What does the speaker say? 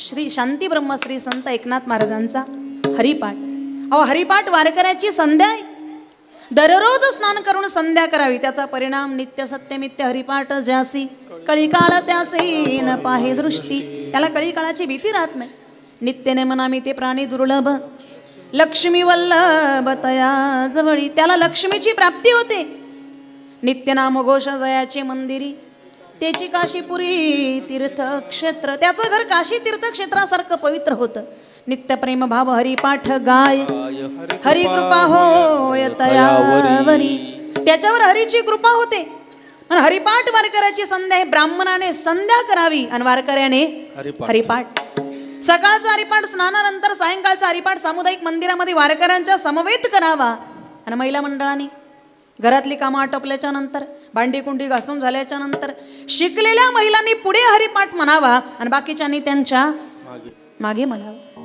श्री शांती ब्रह्मश्री संत एकनाथ महाराजांचा हरिपाठ. अहो हरिपाठ वारकऱ्याची संध्या आहे. दररोज स्नान करून संध्या करावी. त्याचा परिणाम नित्य सत्यमित्य हरिपाठ ज्यासी कळी काळ त्यासी न पाहे दृष्टी. त्याला कळी काळाची भीती राहत नाही. नित्य नेमनामी ते प्राणी दुर्लभ लक्ष्मी वल्लभ तया जवळी. त्याला लक्ष्मीची प्राप्ती होते. नित्य नामघोष जयाचे मंदिरी त्याची काशीपुरी तीर्थक्षेत्र. त्याचं घर काशी तीर्थक्षेत्रासारखं पवित्र होतं. नित्य प्रेम भाव हरिपाठ गाय हरी कृपा होय तयावरी. त्याच्यावर हरीची कृपा होते. आणि हरिपाठ वारकऱ्याची संध्या आहे. ब्राह्मणाने संध्या करावी आणि वारकऱ्याने हरिपाठ. सकाळचा हरिपाठ स्नानानंतर सायंकाळचा हरिपाठ सामुदायिक मंदिरामध्ये वारकऱ्यांच्या समवेत करावा. आणि महिला मंडळाने घरातली कामं आटोपल्याच्या नंतर भांडी कुंडी घासून झाल्याच्या नंतर शिकलेल्या महिलांनी पुढे हरिपाठ म्हणावा आणि बाकीच्यांनी त्यांच्या मागे म्हणावं.